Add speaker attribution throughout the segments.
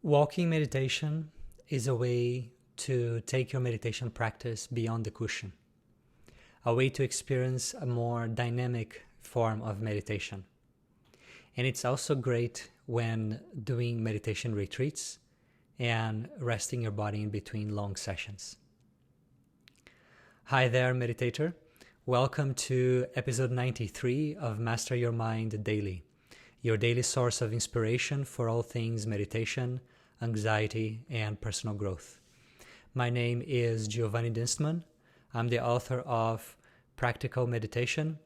Speaker 1: Walking meditation is a way to take your meditation practice beyond the cushion, a way to experience a more dynamic form of meditation. And it's also great when doing meditation retreats and resting your body in between long sessions. Hi there, meditator. Welcome to episode 93 of Master Your Mind Daily, your daily source of inspiration for all things meditation, anxiety, and personal growth. My name is Giovanni Dinstmann. I'm the author of Practical Meditation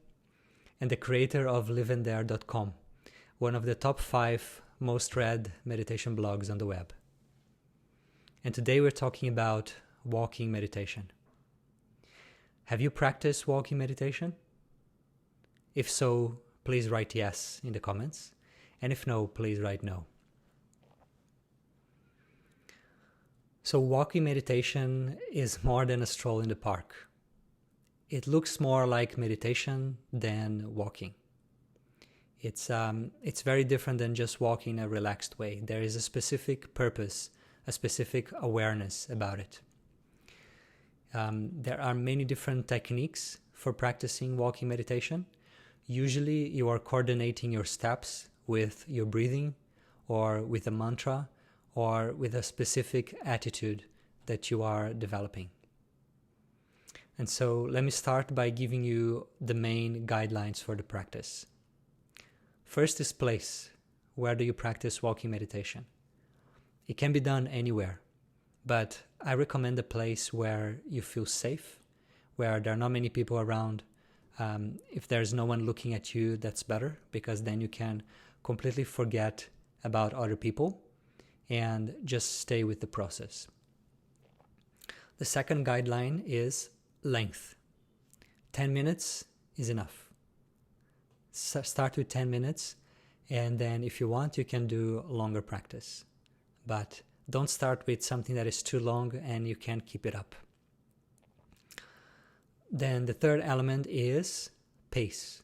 Speaker 1: and the creator of livingthere.com, one of the top 5 most read meditation blogs on the web. And today we're talking about walking meditation. Have you practiced walking meditation? If so, please write yes in the comments. And if no, please write no. So walking meditation is more than a stroll in the park. It looks more like meditation than walking. It's very different than just walking in a relaxed way. There is a specific purpose, a specific awareness about it. There are many different techniques for practicing walking meditation. Usually you are coordinating your steps with your breathing or with a mantra or with a specific attitude that you are developing. And so let me start by giving you the main guidelines for the practice. First is place. Where do you practice walking meditation? It can be done anywhere, but I recommend a place where you feel safe, where there are not many people around. If there's no one looking at you, that's better, because then you can completely forget about other people and just stay with the process. The second guideline is length. 10 minutes is enough. Start with 10 minutes, and then if you want, you can do longer practice. But don't start with something that is too long and you can't keep it up. Then the third element is pace.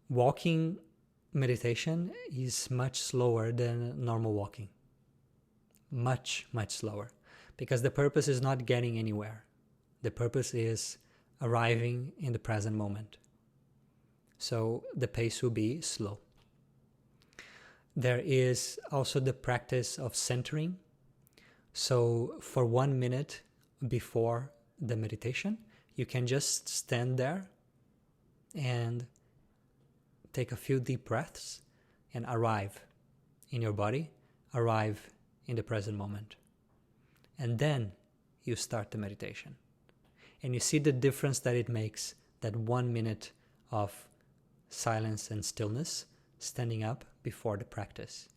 Speaker 1: Walking meditation is much slower than normal walking. Much, much slower. Because the purpose is not getting anywhere. The purpose is arriving in the present moment. So the pace will be slow. There is also the practice of centering. So for 1 minute before the meditation, you can just stand there and take a few deep breaths and arrive in your body, arrive in the present moment. And then you start the meditation. And you see the difference that it makes, that 1 minute of silence and stillness, standing up before the practice.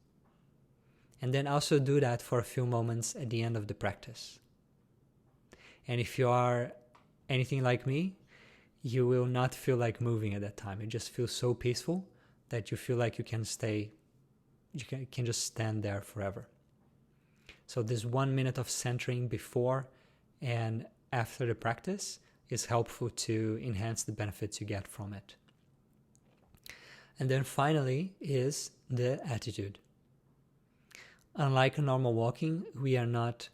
Speaker 1: And then also do that for a few moments at the end of the practice. And if you are anything like me, you will not feel like moving at that time. It just feels so peaceful that you feel like you can just stand there forever. So this 1 minute of centering before and after the practice is helpful to enhance the benefits you get from it. And then finally is the attitude. Unlike normal walking, we are not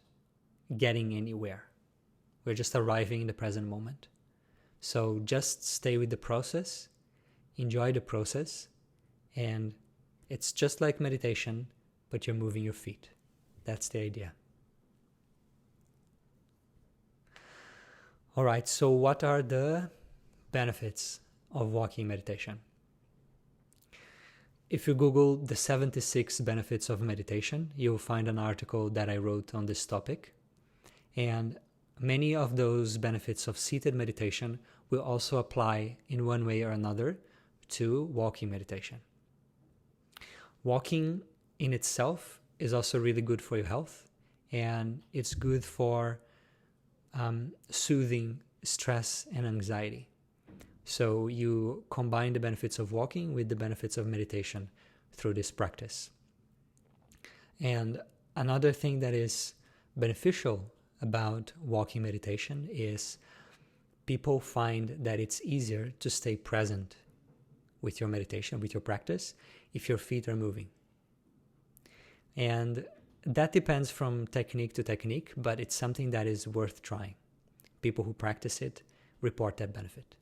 Speaker 1: getting anywhere. We're just arriving in the present moment. So just stay with the process, enjoy the process, and it's just like meditation, but you're moving your feet. That's the idea. All right, so what are the benefits of walking meditation? If you Google the 76 benefits of meditation, you'll find an article that I wrote on this topic. And many of those benefits of seated meditation will also apply in one way or another to walking meditation. Walking in itself is also really good for your health, and it's good for soothing stress and anxiety. So you combine the benefits of walking with the benefits of meditation through this practice. And another thing that is beneficial about walking meditation is people find that it's easier to stay present with your meditation, with your practice, if your feet are moving. And that depends from technique to technique, but it's something that is worth trying. People who practice it report that benefit.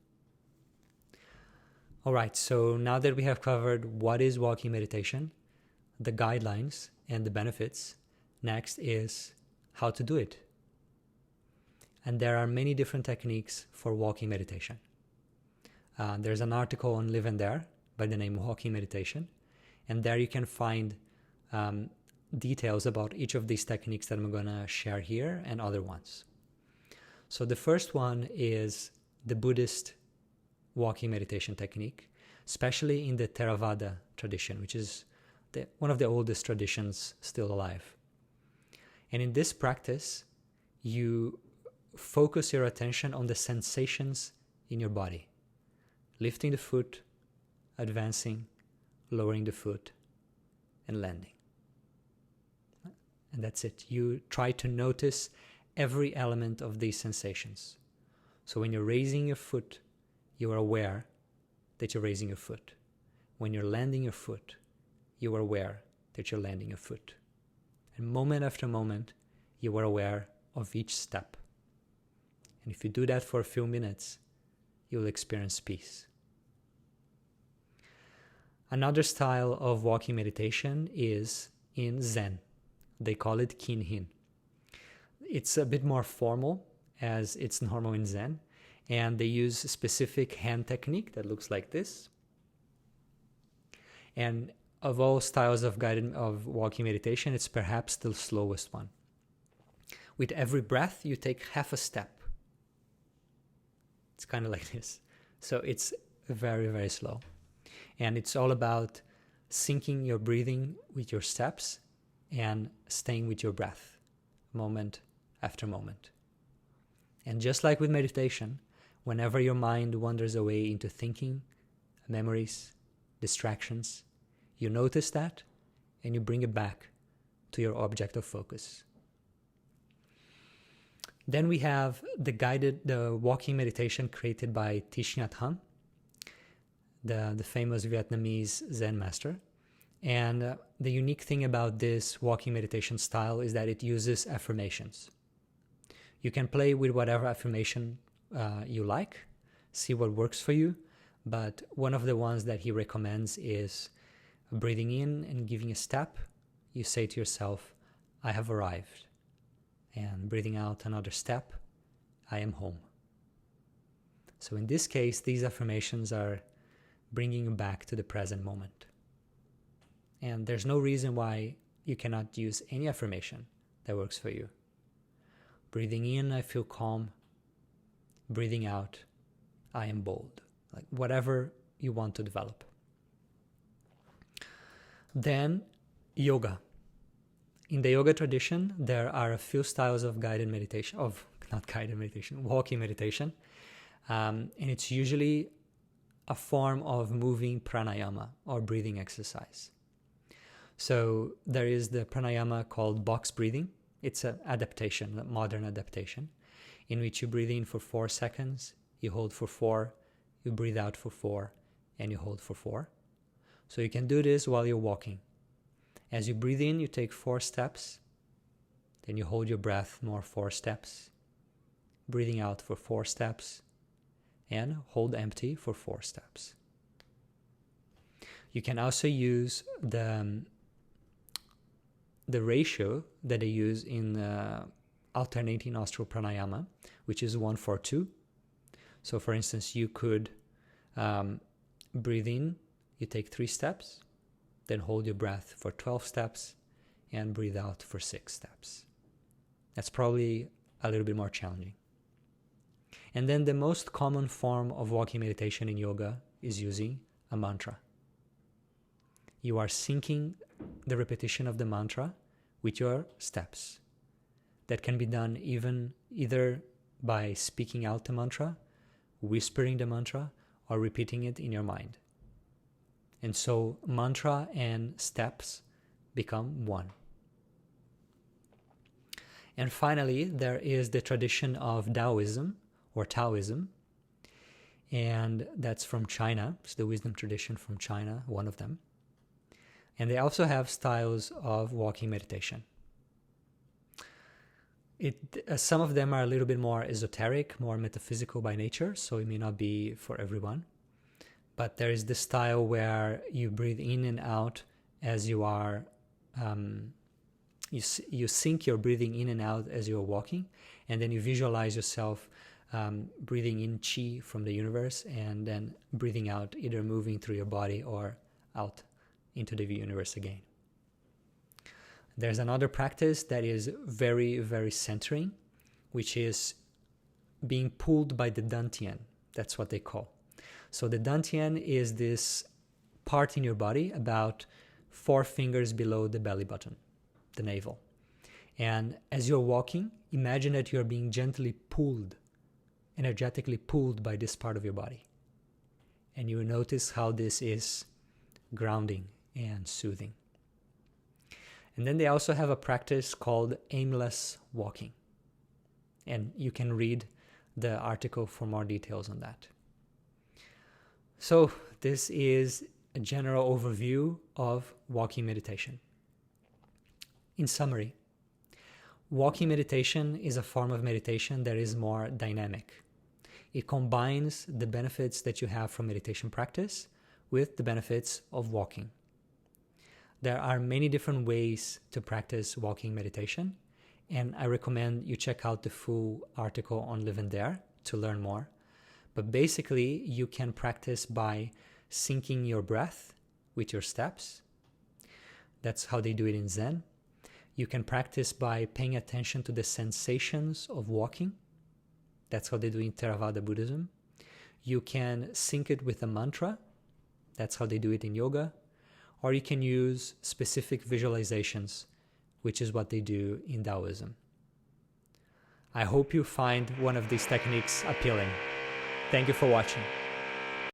Speaker 1: All right, so now that we have covered what is walking meditation, the guidelines and the benefits, next is how to do it. And there are many different techniques for walking meditation. There's an article on Live and Dare by the name Walking Meditation, and there you can find details about each of these techniques that I'm going to share here and other ones. So the first one is the Buddhist walking meditation technique, especially in the Theravada tradition, which is one of the oldest traditions still alive. And in this practice, you focus your attention on the sensations in your body, lifting the foot, advancing, lowering the foot, and landing. And that's it. You try to notice every element of these sensations. So when you're raising your foot, you are aware that you're raising your foot. When you're landing your foot, you are aware that you're landing your foot. And moment after moment, you are aware of each step. And if you do that for a few minutes, you'll experience peace. Another style of walking meditation is in Zen. They call it Kinhin. It's a bit more formal, as it's normal in Zen, and they use a specific hand technique that looks like this. And of all styles of walking meditation, it's perhaps the slowest one. With every breath, you take half a step. It's kind of like this. So it's very, very slow. And it's all about syncing your breathing with your steps and staying with your breath, moment after moment. And just like with meditation, whenever your mind wanders away into thinking, memories, distractions, you notice that and you bring it back to your object of focus. Then we have the walking meditation created by Thich Nhat Hanh, the famous Vietnamese Zen master. And the unique thing about this walking meditation style is that it uses affirmations. You can play with whatever affirmation you like, see what works for you, but one of the ones that he recommends is breathing in and giving a step. You say to yourself, I have arrived. And breathing out another step, I am home. So in this case, these affirmations are bringing you back to the present moment. And there's no reason why you cannot use any affirmation that works for you. Breathing in, I feel calm. Breathing out, I am bold. Like whatever you want to develop. Then, yoga. In the yoga tradition, there are a few styles of walking meditation. And it's usually a form of moving pranayama or breathing exercise. So there is the pranayama called box breathing. It's an adaptation, a modern adaptation, in which you breathe in for 4 seconds, you hold for 4, you breathe out for 4, and you hold for 4. So you can do this while you're walking. As you breathe in, you take 4 steps, then you hold your breath more 4 steps, breathing out for 4 steps, and hold empty for 4 steps. You can also use the ratio that they use in alternating nostril pranayama, which is 1-4-2. So for instance, you could breathe in, you take 3 steps, then hold your breath for 12 steps, and breathe out for 6 steps. That's probably a little bit more challenging. And then the most common form of walking meditation in yoga is using a mantra. You are syncing the repetition of the mantra with your steps. That can be done either by speaking out the mantra, whispering the mantra, or repeating it in your mind. And so mantra and steps become one. And finally, there is the tradition of Taoism, and that's from China. It's the wisdom tradition from China, one of them. And they also have styles of walking meditation. Some of them are a little bit more esoteric, more metaphysical by nature, so it may not be for everyone. But there is this style where you breathe in and out as you are, you sync your breathing in and out as you're walking, and then you visualize yourself breathing in chi from the universe and then breathing out, either moving through your body or out into the universe again. There's another practice that is very, very centering, which is being pulled by the dantian. That's what they call. So the dantian is this part in your body about 4 fingers below the belly button, the navel. And as you're walking, imagine that you're being gently pulled, energetically pulled by this part of your body. And you will notice how this is grounding and soothing. And then they also have a practice called aimless walking. And you can read the article for more details on that. So this is a general overview of walking meditation. In summary, walking meditation is a form of meditation that is more dynamic. It combines the benefits that you have from meditation practice with the benefits of walking. There are many different ways to practice walking meditation, and I recommend you check out the full article on Live and Dare to learn more. But basically, you can practice by syncing your breath with your steps. That's how they do it in Zen. You can practice by paying attention to the sensations of walking. That's how they do in Theravada Buddhism. You can sync it with a mantra. That's how they do it in yoga. Or you can use specific visualizations, which is what they do in Taoism. I hope you find one of these techniques appealing. Thank you for watching.